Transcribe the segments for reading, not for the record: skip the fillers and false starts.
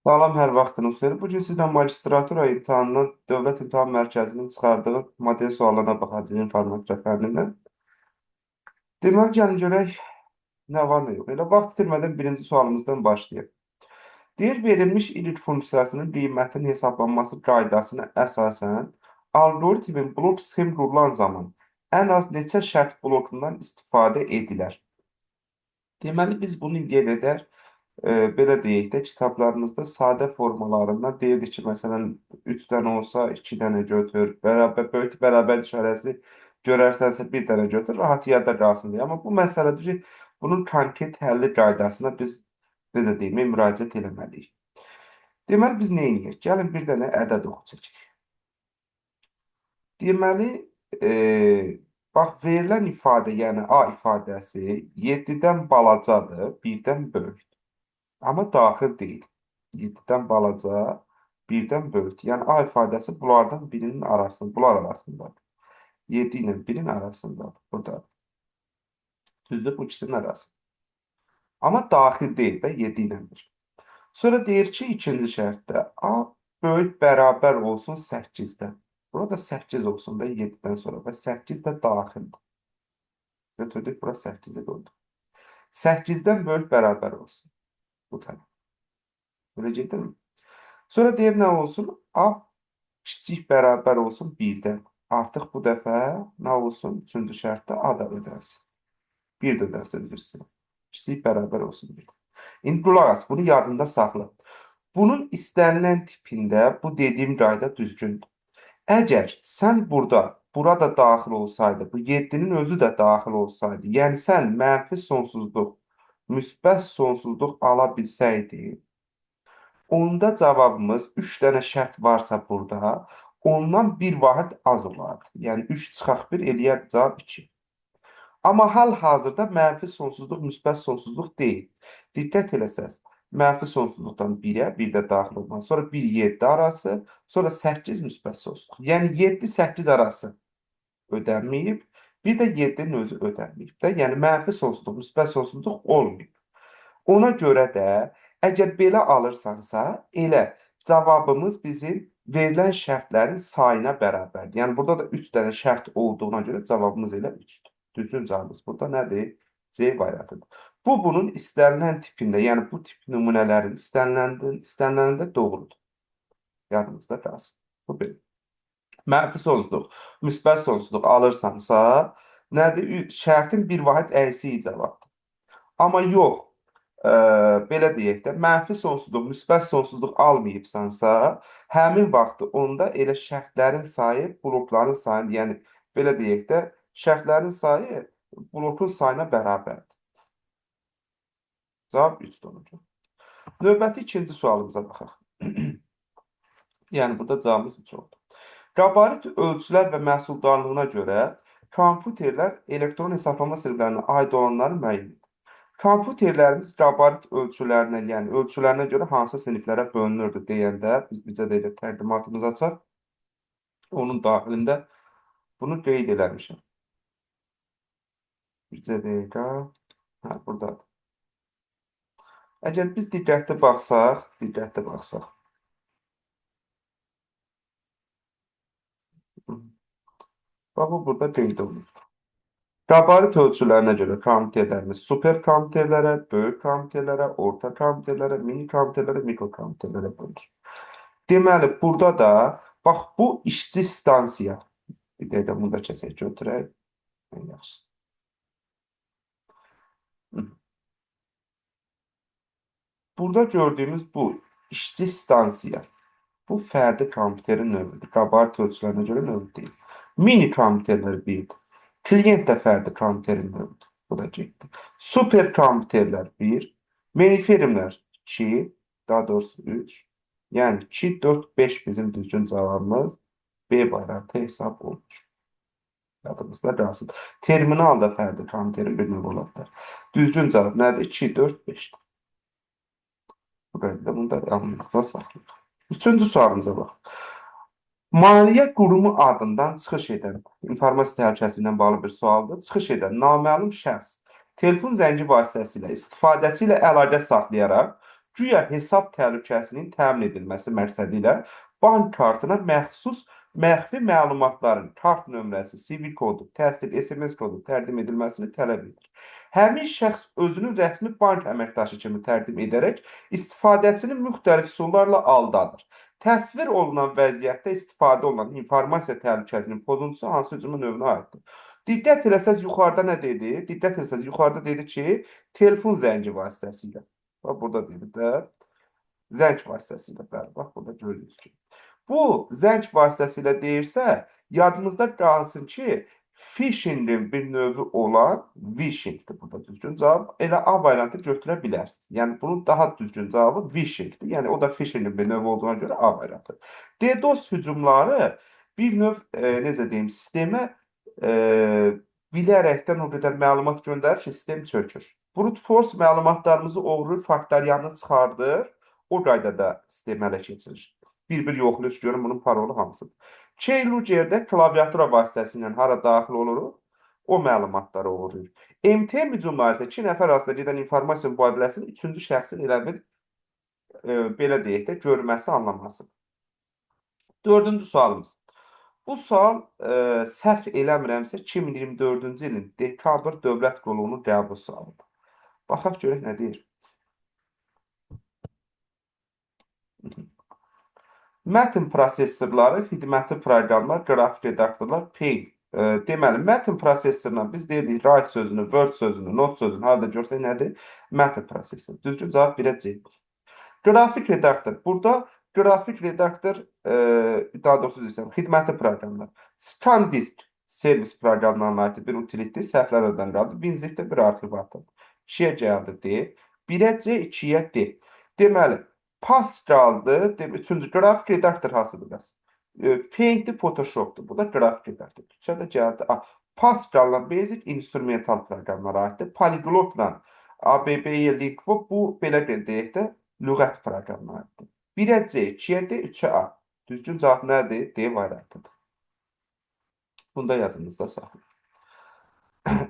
Salam, hər vaxtınız xeyir. Bu gün sizlə magistratura imtahanının Dövlət İmtahan Mərkəzinin çıxardığı model suallarına baxacağıq informatik rəqəmində. Deməli, gəlin görək nə var, nə yox. Elə vaxt itirmədən birinci sualımızdan başlayaq. Deyir, verilmiş ilik funksiyasının qiymətin hesablanması qaydasına əsasən algoritmin blok sxem qurulan zaman ən az neçə şərt blokundan istifadə edilər? Deməli, biz bunu indiyə qədər belə deyək də, kitablarımızda sadə formalarından deyirdik ki, məsələn, 3 dənə olsa 2 dənə götür, böyük bərabər işarəsi görərsənsə 1 dənə götür, rahat yadda qalsın deyə. Amma bu məsələdir ki, bunun konkret həlli qaydasına biz necə deyim, müraciət eləməliyik. Deməli, biz nə edək? Gəlin bir dənə ədəd oxu çəkək. Deməli, bax, verilən ifadə, yəni A ifadəsi 7-dən balacadır, 1-dən böyük. Amma daxil deyil. 7-dən balaca, 1-dən böyük. Yəni A ifadəsi bunlardan birinin arasında, bunlar arasındadır. 7 ilə 1-in arasındadır. Burada. Düzdür, bu ikisinin arasında. Amma daxil deyil də 7 ilə 1. Sonra deyir ki, ikinci şərtdə A böyük bərabər olsun 8-dən. Burada 8 olsun da 7-dən sonra və 8 də daxildir. Götürdük, bura 8-i qoyduk. 8-dən böyük bərabər olsun. Bu tərəf. Böyle gedirmi? Sonra deyir nə olsun? A kiçik bərabər olsun 1-dən. Artıq bu dəfə nə olsun? Üçüncü şərtdə A da ödənsin. 1 də ödənsin bilirsin. Kiçik bərabər olsun 1-dən. İndi qulaq as, bunu yadında saxla. Bunun istənilən tipində bu dediyim qayda düzgündür. Əgər sən burada daxil olsaydı, bu 7-nin özü də daxil olsaydı, yəni sən mənfi sonsuzluq, müsbət sonsuzluq ala bilsəydin, onda cavabımız 3 dənə şərt varsa burada, ondan bir vahid az olardı. Yəni 3 çıxaq 1 eləyər cavab 2. Amma hal-hazırda mənfi sonsuzluq, müsbət sonsuzluq deyil. Diqqət eləsəz, mənfi sonsuzluqdan 1-ə, 1 də daxil olmalı. Sonra 1-7 arası, sonra 8 müsbət sonsuzluq. Yəni 7-8 arası ödənməyib, bir də 7-nin özü ödənməyib də. Yəni mənfi sonsuzluq, müsbət sonsuzluq olmayıb. Ona görə də əgər belə alırsansa, elə cavabımız bizim verilən şərtlərin sayına bərabərdir. Yəni burada da 3 dənə şərt olduğuna görə cavabımız elə 3-dür. Düzgün cavabımız burada nədir? C variantıdır. Bu bunun istənilən tipində, yəni bu tip nümunələrin istənilənində doğrudur. Yadımızda qalsın. Bu belə. Mənfi sonsuzluq, müsbət sonsuzluq alırsansa, nədir? Şərtin bir vahid əksi cavabdır. Amma yox, belə deyək də, mənfi sonsuzluq, müsbət sonsuzluq almayıbsansa, həmin vaxtı onda elə şərtlərin sayı blokların sayını, yəni belə deyək də, şərtlərin sayı blokun sayına bərabərdir. Cavab 3-dür olacaq. Növbəti ikinci sualımıza baxaq. Yəni burada cavabımız 3 oldu. Qabarit ölçülər və məhsuldarlığına görə kompüterlər elektron hesablama sirlərinə aid olanları müəyyən edir. Kompüterlərimiz qabarit ölçülərinə, yəni ölçülərinə görə hansı siniflərə bölünürdü deyəndə, biz bizə də elə təqdimatımız açaq. Onun daxilində bunu qeyd eləmişəm. Bizə dəqiqə, buradadır. Əgər biz diqqətli baxsaq, bax, bu burada qeyd olunur. Qabarit ölçülərinə görə kompüterlərimiz super kompüterlərə, böyük kompüterlərə, orta kompüterlərə, mini kompüterlərə, mikro kompüterlərə bölünür. Deməli, burada da, bax, bu işçi stansiya. Bir dəqiqə, bunu da kəsək, götürək. En yaxşısı. Burada gördüyümüz bu işçi stansiya. Bu fərdi kompüterin növüdür. Qabarit ölçülərinə görə növü deyil. Mini kompüterlər 1-dir. Klient də fərdi kompüterin növüdür. Bu da getdi. Super kompüterlər 1. Mainframelər 2. Daha doğrusu 3. Yəni 2, 4, 5 bizim düzgün cavabımız B variantı hesab olunur. Yadımızda qalsın. Terminal da fərdi kompüterin bir növü ola bilər. Düzgün cavab nədir? 2, 4, 5-dir. Bu qaydada bunu da yanımızda saxlayırıq. Üçüncü sualımıza bax. Maliyyə qurumu adından çıxış edən, informasiya təhlükəsizliyi ilə bağlı bir sualdır. Çıxış edən naməlum şəxs telefon zəngi vasitəsilə istifadəçi ilə əlaqə saxlayaraq güya hesab təhlükəsinin təmin edilməsi məqsədilə bank kartına məxsus məxfi məlumatların kart nömrəsi, CV kodu, təsdiq SMS kodu təqdim edilməsini tələb edir. Həmin şəxs özünü rəsmi bank əməkdaşı kimi təqdim edərək istifadəçini müxtəlif üsullarla aldadır. Təsvir olunan vəziyyətdə istifadə olunan informasiya təhlükəsinin pozuntusu hansı hücumun növünə aiddir? Diqqət eləsəz yuxarıda nə dedi? Diqqət eləsəz yuxarıda dedi ki, telefon zəngi vasitəsilə. Bax, burada dedi də, zəng vasitəsilə. Bəli, bax, burada görürsünüz ki. Bu, zəng vasitəsilə deyirsə, yadımızda qalsın ki, phishingin bir növü olan vishingdir burada düzgün cavab. Elə A variantı götürə bilərsiniz. Yəni, bunun daha düzgün cavabı vishingdir. Yəni, o da phishingin bir növü olduğuna görə A variantı. DDoS hücumları bir növ, necə deyim, sistemə bilərəkdən o qədər məlumat göndərir ki, sistem çökür. Brute force məlumatlarımızı oğurlayır, faktoriyanı çıxardır, o qaydada sistem ələ keçirir. Bir-bir yoxlayır, görün bunun parolu hamısıdır. Keyloggerdə klaviatura vasitəsilə hara daxil oluruq, o məlumatları oğurlayır. MTM hücumları isə 2 nəfər arasında gedən informasiya mübadiləsinin 3-cü şəxsin elə bir, belə deyək də, görməsi, anlamasıdır. 4-cü sualımız. Bu sual səhv eləmirəmsə 2024-cü ilin dekabr dövlət qulluğunun qəbul sualıdır. Baxaq görək nə deyir. Mətn prosessorları, xidməti proqramlar, qrafik redaktorlar, Paint. Deməli, mətn prosessoruna biz deyirdik write sözünü, word sözünü, note sözünü harada görsək nədir? Mətn prosessor. Düzgün cavab 1-ə C. Qrafik redaktor. Burada qrafik redaktor, daha doğrusu desəm, xidməti proqramlar. ScanDisk servis proqramlarına aid bir utility səhvlər aradan qaldı. WinZip-də bir arxivator. 2-yə gəldi D. 1-ə C, 2-yə D. Deməli, Pascal'dı. 3-cü qrafik redaktor hansıdır bəs? Paint'dir, Photoshop'dur. Bu da qrafik redaktor. 3-ə də gəldi. Pascal'la Basic instrumental proqramlara aiddir. Polyglotla ABB-yə Liquo bu belə deyək də lüğət proqramına aiddir. 1-ə C, 2-yə D, 3-ə A. Düzgün cavab nədir? D variantıdır. Bunu da yadınızda saxlayın.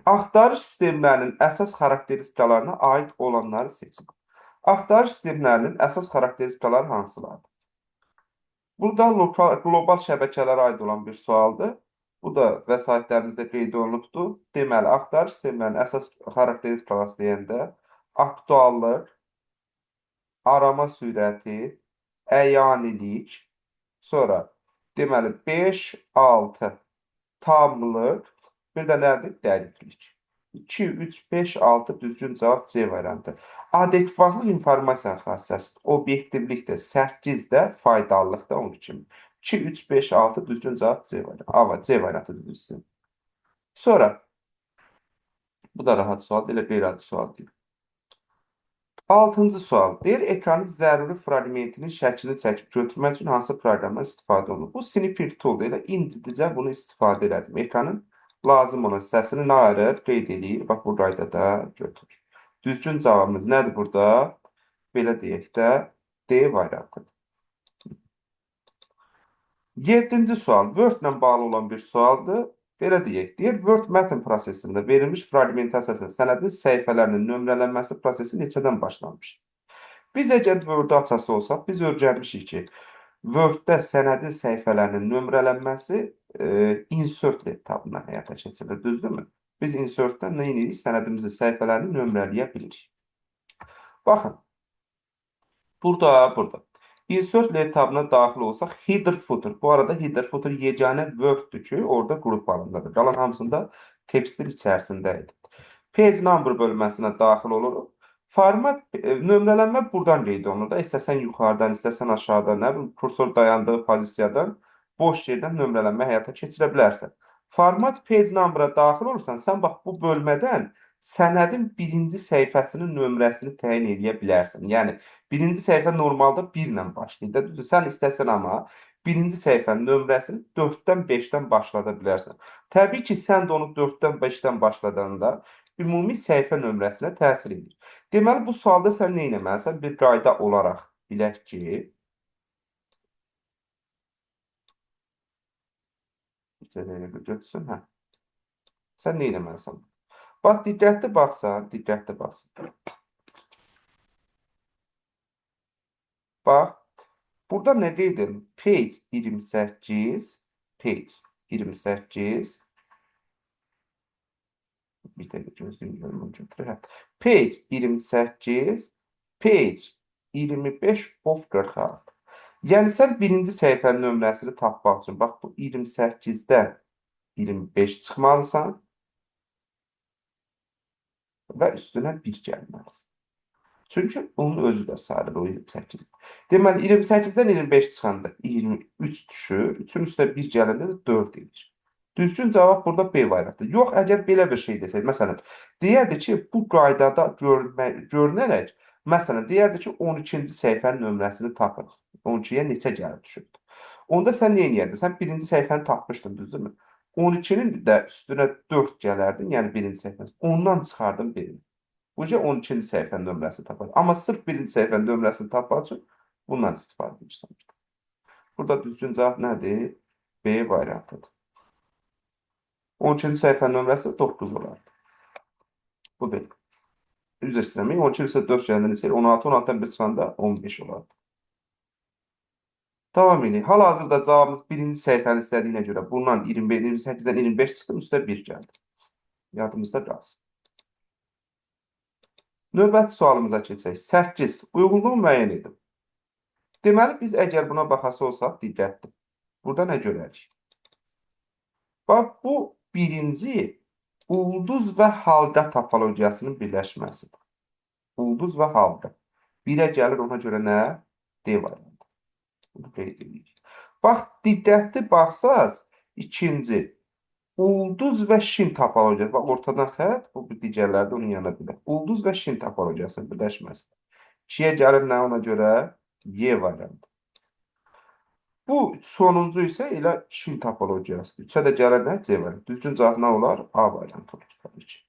Axtarış sistemlərinin əsas xarakteristikalarına aid olanları seçin. Axtarış sistemlərinin əsas xarakteristikaları hansılardır? Burada qlobal şəbəkələrə aid olan bir sualdır. Bu da vəsaitlərimizdə qeyd olunubdur. Deməli, axtarış sistemlərinin əsas xarakteristikaları deyəndə aktuallıq, arama sürəti, əyanilik, sonra deməli 5, 6 tamlıq, bir də nədir? Dəqiqlik. 2, 3, 5, 6 düzgün cavab C variantı. Adekvatlıq informasiyanın xassəsidir. Obyektivlikdə 8 də faydalılıqda onun kimi. 2, 3, 5, 6 düzgün cavab C variantı. A, C variantı düzgün. Sonra bu da rahat sual, elə qeyri-adi sual deyil. 6-cı sual. Deyir, ekranın zəruri fraqmentinin şəklini çəkib götürmək üçün hansı proqramdan istifadə olunur? Bu snipper tool ilə indicə bunu istifadə elədim. Ekranın lazım olan hissəsini nə ayırır? Qeyd edir. Bax, bu qaydada götürür. Düzgün cavabımız nədir burada? Belə deyək də, D variantıdır. 7-ci sual. Word ilə bağlı olan bir sualdır. Belə deyək, deyir, Word mətn prosesində verilmiş fraqmentasiyasının sənədin səhifələrinin nömrələnməsi prosesi neçədən başlanmışdır? Biz əgər Word-ı açası olsaq, biz öyrənmişik ki, Word-də sənədin səhifələrinin nömrələnməsi insert etabına həyata keçirilir, düzdürmü? Biz insert-dən nə edirik? Sənədimizin səhifələrini nömrələyə bilirik. Baxın, burada. Insert etabına daxil olsaq, header footer. Bu arada header footer yeganə Word-dür ki, orada qrup halındadır. Qalan hamısında tekstin içərisindədir. Page number bölməsinə daxil oluruq. Format, nömrələnmə buradan qeyd olunur da. İstəsən yuxarıdan, istəsən aşağıdan, nə bilim, kursor dayandığı pozisiyadan boş yerdən nömrələnmə həyata keçirə bilərsən. Format page number-a daxil olursan, sən bax bu bölmədən sənədin birinci səhifəsinin nömrəsini təyin edə bilərsən. Yəni, birinci səhifə normalda 1 ilə başlayır. Düzdür, sən istəsən amma birinci səhifənin nömrəsini 4-dən 5-dən başlada bilərsən. Təbii ki, sən də onu 4-dən 5-dən başladanda ümumi səhifə nömrəsinə təsir edir. Deməli, bu sualda sən nə etməlisən? Bir qayda olaraq bilək ki, götürsün, hə. Sən nə etməlisən? Bax, diqqətli baxsan. Bax, burada nə qeyd edim? Page 28, page 28, bir dəqiqə gözləyim görüm götürür. Hə. Page 28, page 25 of 46. Yəni sən birinci səhifənin nömrəsini tapmaq üçün bax bu 28-dən 25 çıxmalısan və üstünə 1 gəlməlisən. Çünki onun özü də sayılır o 28. Deməli 28-dən 25 çıxanda 23 düşür. 3-ün üstünə 1 gələndə də 4 edir. Düzgün cavab burada B variantıdır. Yox, əgər belə bir şey desək, məsələn, deyərdi ki, bu qaydada görünərək, məsələn, deyərdi ki, 12-ci səhifənin nömrəsini tapın. 12-yə neçə gəlib düşürdü? Onda sən nə edərdin? Sən birinci səhifəni tapmışdın, düzdürmü? 12-nin də üstünə 4 gələrdin, yəni birinci səhifəsi. Ondan çıxardın birini. Buca 12-ci səhifənin nömrəsini tapar. Amma sırf birinci səhifənin nömrəsini tapmaq üçün bundan istifadə edirsən. Burada düzgün cavab nədir? B variantıdır. 12-ci səhifənin nömrəsi 9 olardı. Bu belə. Üzr istəmək. 12 isə 4 gələndə neçə? 16, 16-dan 1 çıxanda 15 olardı. Davam edək. Hal-hazırda cavabımız birinci səhifəni istədiyinə görə bundan 28-dən 25 çıxdı, üstə 1 gəldi. Yadımızda qalsın. Növbəti sualımıza keçək. 8. Uyğunluğu müəyyən edin. Deməli, biz əgər buna baxası olsaq, diqqətdir. Burada nə görərik? Bax, bu birinci ulduz və halqa topologiyasının birləşməsidir. Ulduz və halqa. Birə gəlir, ona görə nə? D variantı. Bunu qeyd edirik. Bax, diqqətli baxsaz, ikinci ulduz və şin topologiyası. Bax, ortadan xət, bu digərlərdə onun yana bilər. Ulduz və şin topologiyasının birləşməsidir. 2-yə gəlir nə ona görə? Y variantı. Bu sonuncu isə elə şin topologiyasıdır. 3-ə də gəlir nə? C variantı. Düzgün cavab nə olar? A variantı olur təbii ki.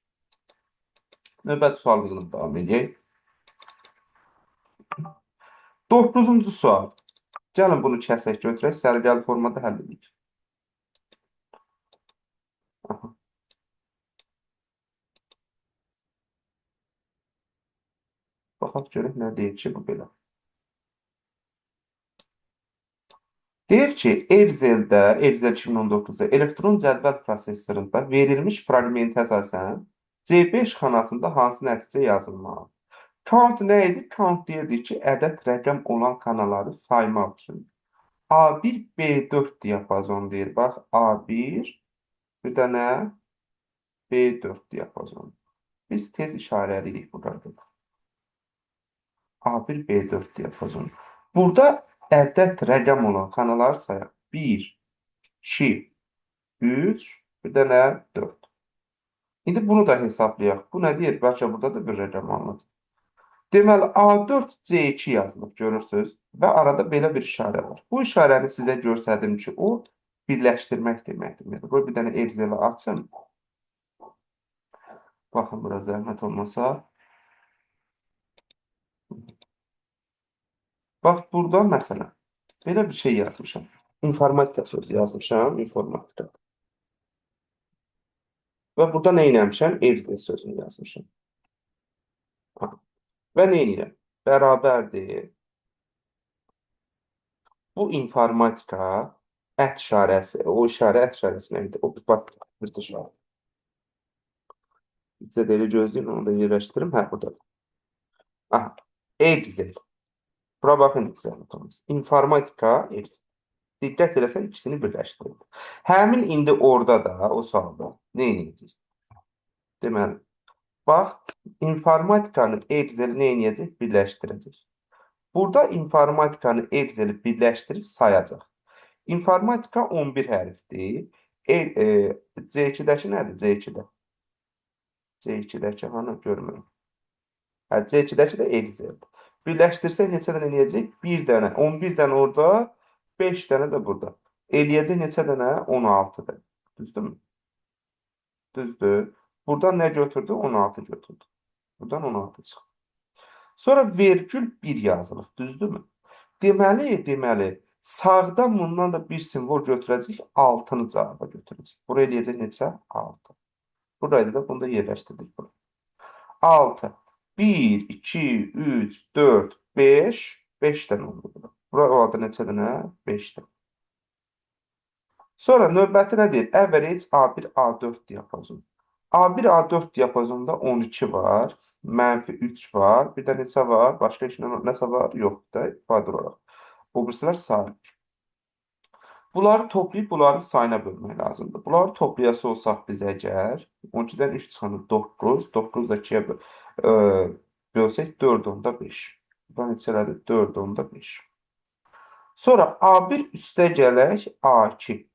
Növbəti sualımızla davam edək. 9-cu sual. Gəlin bunu kəsək götürək, sərgəli formada həll edək. Baxaq görək nə deyir ki, bu belə. Deyir ki, Excel-də, Excel 2019-da elektron cədvəl prosesorunda verilmiş fraqmentə əsasən C5 xanasında hansı nəticə yazılmalı? Count nə idi? Count deyirdik ki, ədəd rəqəm olan xanaları saymaq üçün. A1, B4 diapazon deyir. Bax, A1, bir də nə? B4 diapazon. Biz tez işarələyirik burada. A1, B4 diapazon. Burada ədəd rəqəm olan xanaları sayaq. 1, 2, 3, bir də nə? 4. İndi bunu da hesablayaq. Bu nə deyir? Bəlkə burada da bir rəqəm alınacaq. Deməli, A4, C2 yazılıb, görürsünüz. Və arada belə bir işarə var. Bu işarəni sizə göstərdim ki, o birləşdirmək deməkdir. Bu bir dənə Excel-i açın. Baxın, bura zəhmət olmasa. Bax, burada məsələn, belə bir şey yazmışam. İnformatika sözü yazmışam, informatika. Və burada nə eləmişəm? Excel sözünü yazmışam. Və nə eləyirəm? Bərabərdir. Bu informatika ət işarəsi, o işarə ət işarəsi nə idi? O bax, bir işarə. Bizə də elə gözləyin, onu da yerləşdirim. Hə, burada. Aha, Excel. Bura baxın, informatika, Excel. Diqqət eləsən, ikisini birləşdirin. Həmin indi orada da, o salda, nə eləyəcək? Deməli, bax, informatikanın Excel-i nə eləyəcək? Birləşdirəcək. Burada informatikanı Excel-i birləşdirib sayacaq. İnformatika 11 hərfdir. C2-dəki nədir? C2-də. C2-dəki hanı görmürəm. Hə, C2-dəki də Excel-dir. Birləşdirsək neçə dənə eləyəcək? 1 dənə. 11 dənə orada, 5 dənə də burada. Eləyəcək neçə dənə? 16 dənə. Düzdürmü? Düzdür. Buradan nə götürdü? 16 götürdü. Buradan 16 çıxdı. Sonra vergül 1 yazılır. Düzdürmü? Deməli, sağdan bundan da bir simvol götürəcək, 6-nı cavaba götürəcək. Buraya eləyəcək neçə? 6. Burayı da bunu da yerləşdirdik. 6. 1, 2, 3, 4, 5. 5 dənə oldu bura. Bura o halda neçə dənə? 5 dənə. Sonra növbəti nə deyir? Average A1, A4 diapazonu. A1, A4 diapazonunda 12 var, mənfi 3 var, bir də neçə var? Başqa heç nəsə var? Yoxdur da ifadə olaraq. Bu birisilər sabit. Bunları toplayıb bunların sayına bölmək lazımdır. Bunları toplayası olsaq biz əgər 12-dən 3 çıxanda 9, 9 da 2-yə bölsək 4 onda 5. Burada neçə elədir? 4 onda 5. Sonra A1 üstə gələk A2.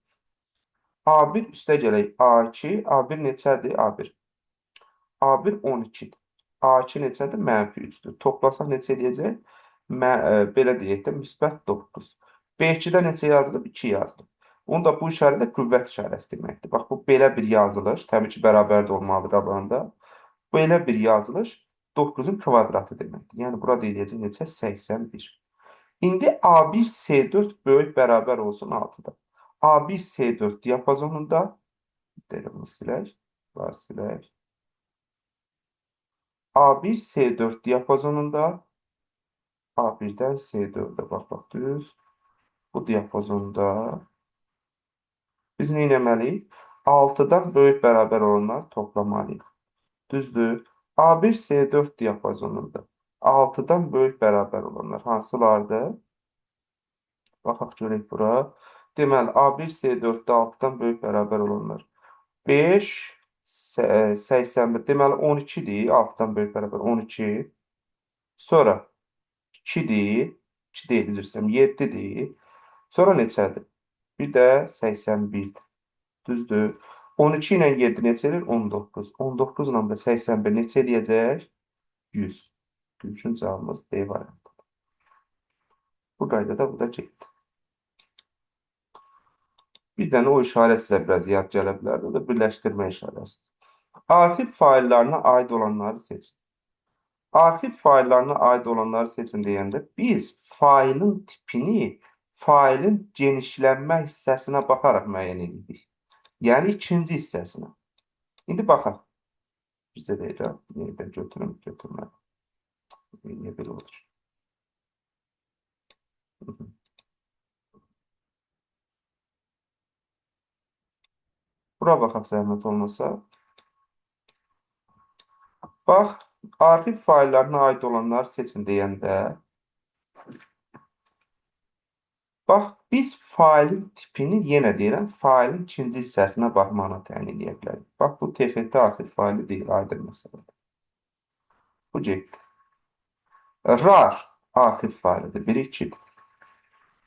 A1 üstə gələk A2. A1 neçədir? A1. A1 12-dir. A2 neçədir? Mənfi 3-dür. Toplasaq neçə eləyəcək? Belə deyək də, müsbət 9. B2-də neçə yazılıb? 2 yazılıb. Onu da bu işarədə qüvvət işarəsi deməkdir. Bax, bu belə bir yazılış. Təbii ki, bərabər də olmalıdır qabağında. Belə bir yazılış 9-un kvadratı deməkdir. Yəni, burada eləyəcək neçə? 81. İndi A1, C4 böyük bərabər olsun 6-da. A1, C4 diapazonunda bunu silək. Var silək. A1, C4 diapazonunda A1-dən C4-ə bax, düz. Bu diapazonda biz nə etməliyik? 6-dan böyük bərabər olanları toplamalıyıq. Düzdür? A1, C4 diapazonunda 6-dan böyük bərabər olanlar hansılardır? Baxaq görək bura. Deməli, A1, C4-də 6-dan böyük bərabər olanlar 5, 81. Deməli, 12-dir. 6-dan böyük bərabər 12. Sonra 2-dir. 2 deyil, üzrsən. 7-dir. Sonra neçədir? Bir də 81-dir. Düzdür. 12 ilə 7 neçə edir? 19. 19 ilə də 81 neçə eləyəcək? 100. Üçün cavabımız D variantıdır. Bu qaydada bu da getdi. Bir dənə o işarə sizə biraz yad gələ bilər. O da birləşdirmə işarəsidir. Arxiv faillərinə aid olanları seçin. Arxiv faillərinə aid olanları seçin deyəndə biz failin tipini failin genişlənmə hissəsinə baxaraq müəyyən edirik. Yəni ikinci hissəsinə. İndi baxaq. Bizə deyirəm, yerdən götürüm, götürməm. Niyə belə olur? Bura baxaq zəhmət olmasa. Bax, arxiv faillərinə aid olanları seçin deyəndə bax, biz failin tipini yenə deyirəm, failin ikinci hissəsinə baxmaqla təyin edə bilərik. Bax, bu TXT arxiv faili deyil, aydın məsələdir. Bu getdi. RAR arxiv failidir, 1-2-dir.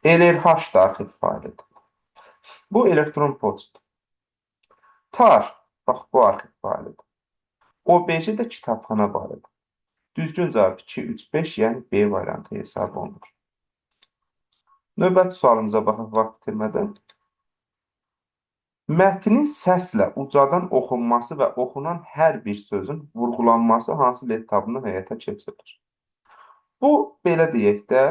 LRH da arxiv failidir. Bu elektron poçtdur. TAR, bax, bu arxiv failidir. OBC də kitabxana barədir. Düzgün cavab 2, 3, 5, yəni B variantı hesab olunur. Növbəti sualımıza baxaq vaxt itirmədən. Mətnin səslə ucadan oxunması və oxunan hər bir sözün vurğulanması hansı etabında həyata keçirilir? Bu, belə deyək də,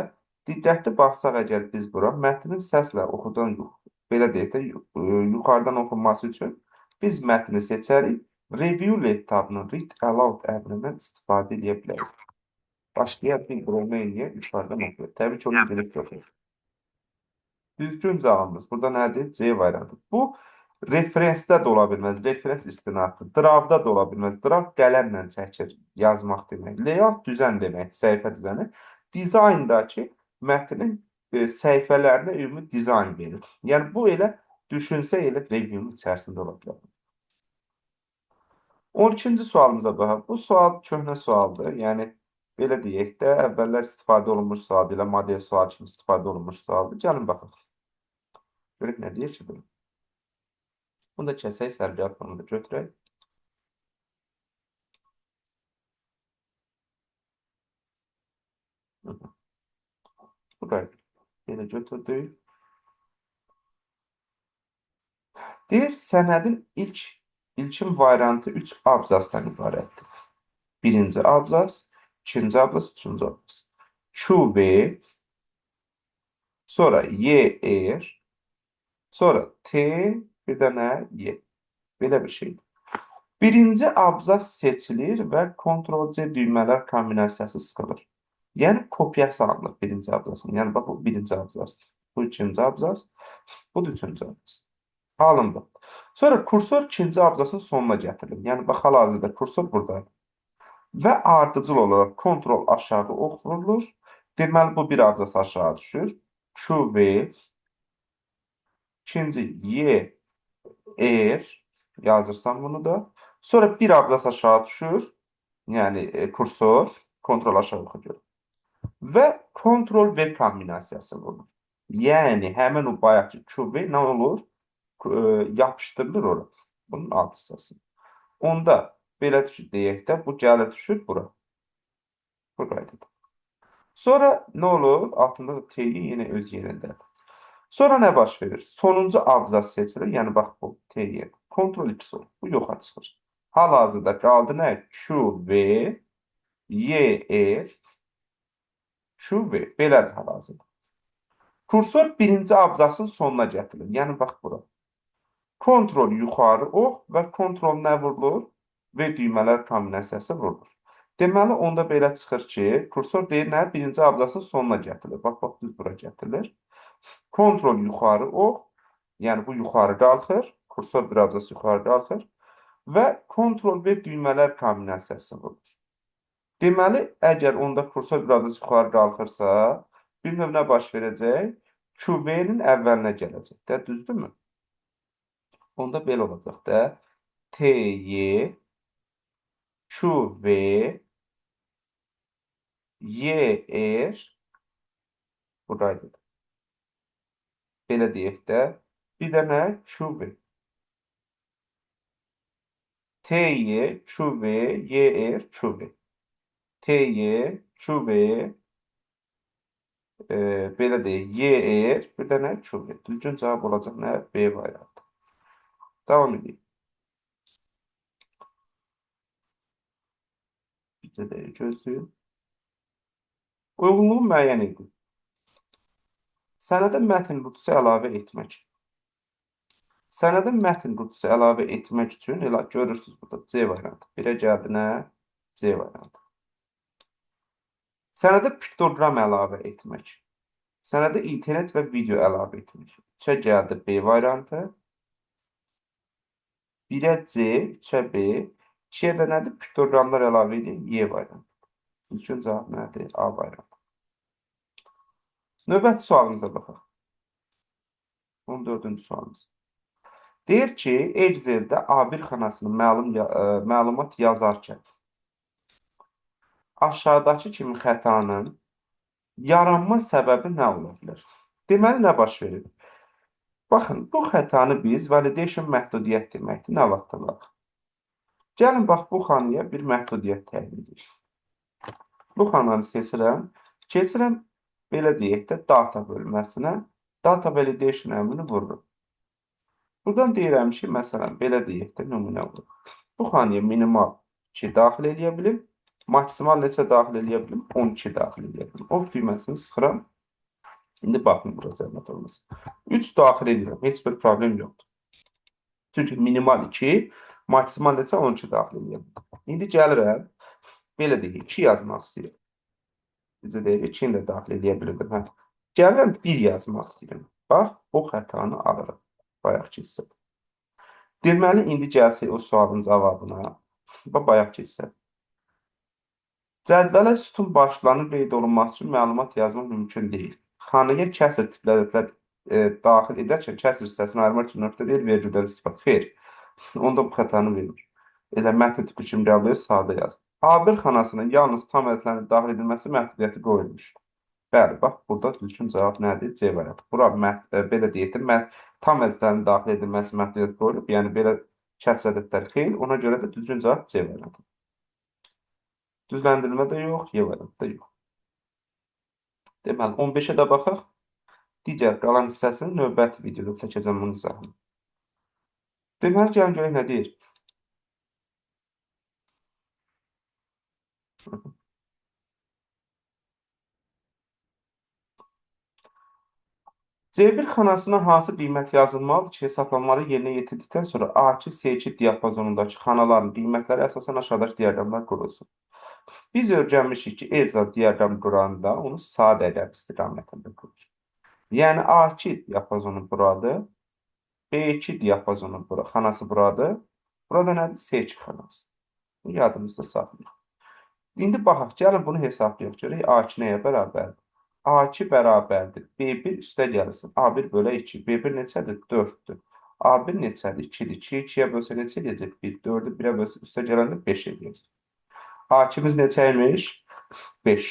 diqqətli baxsaq əgər biz bura, mətnin səslə oxudan, belə deyək də, yuxarıdan oxunması üçün biz mətni seçərik, review etabının read aloud əmrindən istifadə edə bilərik. Başlayaq bir qurulma eləyə, yuxarıdan oxuyaq. Təbii ki, onu bilib yoxdur. Düzgün cavabımız burada nədir? C variantı. Bu, referensdə də ola bilməz, referens istinaddır. Dravda da ola bilməz. Drav qələmlə çəkir, yazmaq demək. Layout düzən demək, səhifə düzəni. Dizayndakı mətnin səhifələrinə ümumi dizayn verir. Yəni, bu elə düşünsə elə review'un içərisində ola bilər. 12-ci sualımıza baxaq. Bu sual köhnə sualdır. Yəni, belə deyək də, əvvəllər istifadə olunmuş sualdır, elə model sual kimi istifadə olunmuş sualdır. Gəlin baxaq. Görək nə deyir ki, bunu. Bunu da kəsək, sərbəyə formada götürək. Burayı belə götürdük. Deyir, sənədin ilkin variantı 3 abzasdan ibarətdir. Birinci abzas, ikinci abzas, üçüncü abzas. QV, sonra YR, sonra T, bir dənə Y. Belə bir şeydir. Birinci abzas seçilir və Ctrl-C düymələr kombinasiyası sıxılır. Yəni kopyası alınır birinci abzasın. Yəni bax bu birinci abzas. Bu ikinci abzas. Bu da üçüncü abzas. Alındı. Sonra kursor ikinci abzasın sonuna gətirilir. Yəni bax hal-hazırda kursor buradadır. Və ardıcıl olaraq kontrol aşağı ox vurulur. Deməli bu bir abzas aşağı düşür. Q V, ikinci Y, R yazırsam bunu da. Sonra bir abzas aşağı düşür. Yəni kursor kontrol aşağı oxuyor. Və kontrol V kombinasiyası vurulur. Yəni həmin o bayaqki Q V nə olur? Yapışdırılır ora. Bunun alt hissəsi. Onda belə düşür deyək də bu gəlir düşür bura. Bu qaydada. Sonra nə olur? Altında da T yenə öz yerində. Sonra nə baş verir? Sonuncu abzas seçilir. Yəni bax bu T. Kontrol X olur. Bu yoxa çıxır. Hal-hazırda qaldı nə? Q, V, Y, R, Q, V. Belədir hal-hazırda. Kursor birinci abzasın sonuna gətirilir. Yəni bax bura. Kontrol yuxarı ox və kontrol nə vurulur? V düymələr kombinasiyası vurulur. Deməli, onda belə çıxır ki, kursor deyir nə? Birinci abzasın sonuna gətirilir. Bax, düz bura gətirilir. Kontrol yuxarı ox, yəni bu yuxarı qalxır. Kursor bir abzas yuxarı qalxır. Və kontrol V düymələr kombinasiyası vurulur. Deməli, əgər onda kursor bir abzas yuxarı qalxırsa, bir növ nə baş verəcək? QV-nin əvvəlinə gələcək də, düzdürmü? Onda belə olacaq da. T-Y, Q-V, Y-R, buradaydı. Belə deyək də. Bir dənə Q-V. T-Y, Q-V, Y-R, Q-V. T-Y, Q-V, belə deyək, Y-R, bir dənə Q-V. Düzgün cavab olacaq nə? B variantı. Davam edeyim. Bizə deyək, gözləyin. Uyğunluğu müəyyən edin. Sənədə mətn qutusu əlavə etmək. Sənədə mətn qutusu əlavə etmək üçün elə görürsünüz burada C variantı. Birə gəldi nə? C variantı. Sənədə piktoqram əlavə etmək. Sənədə internet və video əlavə etmək. 3-ə gəldi B variantı. 1-ə C, 3-ə B. 2-yə də nədir? Piktoqramlar əlavə edin. Y variantı. Düzgün cavab nədir? A variantı. Növbəti sualımıza baxaq. 14-cü sualımız. Deyir ki, Excel'də A1 xanasının məlumat yazarkən aşağıdakı kimi xətanın yaranma səbəbi nə ola bilər? Deməli, nə baş verir? Baxın, bu xətanı biz validation məhdudiyyət deməkdir. Nə vaxt alaq? Gəlin, bax, bu xanaya bir məhdudiyyət təyin edir. Bu xananı seçirəm. Keçirəm, belə deyək də, data bölməsinə. Data validation əmrini vururum. Buradan deyirəm ki, məsələn, belə deyək də, nümunə olur. Bu xanaya minimal 2 daxil edə bilim. Maksimal neçə daxil edə bilim? 12 daxil edə bilim. O düyməsini sıxıram. İndi baxın, burada zəhmət olmasın. 3 daxil edirəm. Heç bir problem yoxdur. Çünki minimal 2, maksimal neçə? 12 daxil edə bilim. İndi gəlirəm. Belə deyək, 2 yazmaq istəyirəm. Bizə deyək, 2-ni də daxil edə bilirdim. Gəlirəm, 1 yazmaq istəyirəm. Bax, bu xətanı alırım. Bayaqki hissə. Deməli, indi gəlsək o sualın cavabına. Bayaqki hissə. Cədvələ sütun başlarının qeyd olunması üçün məlumat yazmaq mümkün deyil. Xanaya kəsr tipli ədədlər daxil edərkən kəsr hissəsini ayırmaq üçün nöqtə deyil, vergüldən istifadə. Xeyr. Onda bu xətanı vermir. Elə mətn tipi kimi qəbul edir, sadə yaz. A1 xanasının yalnız tam ədədlərin daxil edilməsi məhdudiyyəti qoyulmuşdur. Bəli, bax, burada düzgün cavab nədir? C variantı. Bura belə deyək də, tam ədədlərin daxil edilməsi məhdudiyyəti qoyulub, yəni belə kəsr ədədlər xeyl, ona görə də düzgün cavab C variantı. Düzləndirilmə də yox, Y variantı da yox. Deməli, 15-ə də baxaq. Digər qalan hissəsini növbəti videoda çəkəcəm bunun izahını. Deməli, gəlin görək nə deyir? C1 xanasına hansı qiymət yazılmalıdır ki, hesablamaları yerinə yetirdikdən sonra A2, C2 diapazonundakı xanaların qiymətləri əsasən aşağıdakı diaqramlar qurulsun. Biz öyrənmişik ki, Elza diaqram quranda onu sadə ədəd istiqamətində qurur. Yəni A2 diapazonu buradır, B2 diapazonu xanası buradır. Burada nədir? C2 xanası. Yadımızda saxlayaq. İndi baxaq, gəlin bunu hesablayaq. Görək A2 nəyə bərabərdir? A2 bərabərdir. B1 üstə gəlsin. A1 bölə 2. B1 neçədir? 4-dür. A1 neçədir? 2-dir. 2-yə 2-yə bölsə neçə edəcək? 1. 4-ü 1-ə bölsə üstə gələndə 5 edəcək. A2'miz neçəymiş? 5.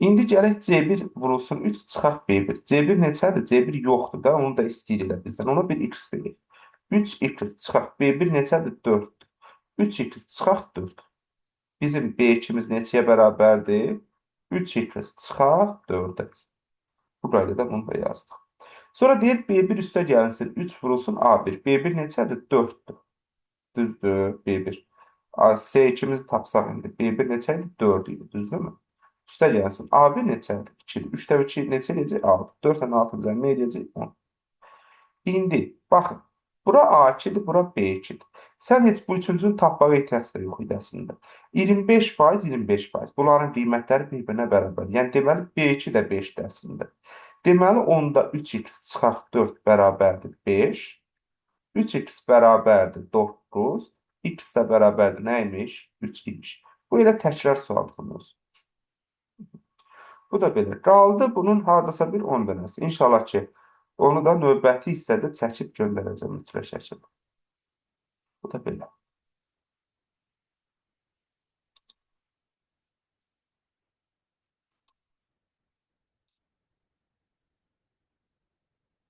İndi gələk C1 vurulsun 3 çıxaq B1. C1 neçədir? C1 yoxdur da, onu da istəyir elə bizdən. Ona bir x deyir. 3x çıxaq B1 neçədir? 4-dür. 3x çıxaq 4. Bizim B2'miz neçəyə bərabərdir? 3x çıxaq 4-ə. Burayla da bunu da yazdıq. Sonra deyir B1 üstə gəlsin 3 vurulsun A1. B1 neçədir? 4-dür. Düzdür B1. S2'mizi tapsaq indi. B1 neçəydi? 4 idi. Düzdürmü? Üstə gəlsin. A1 neçədir? 2-dir. 3'də 2 neçə edəcək? 6. 4 dən 6 üzərinə nə edəcək? 10. İndi baxın. Bura A2'dir, bura B2'dir. Sən heç bu üçüncünü tapmağa ehtiyac da yox idi əslində. 25%, 25%. Bunların qiymətləri bir-birinə bərabər. Yəni deməli B2 də 5-dir əslində. Deməli onda 3x çıxaq 4 bərabərdir 5. 3x bərabərdir 9. X də bərabərdir nəymiş? 3 imiş. Bu elə təkrar sualımız. Bu da belə. Qaldı bunun hardasa bir 10 dənəsi. İnşallah ki, onu da növbəti hissədə çəkib göndərəcəm mütləq şəkildə. Bu da belə.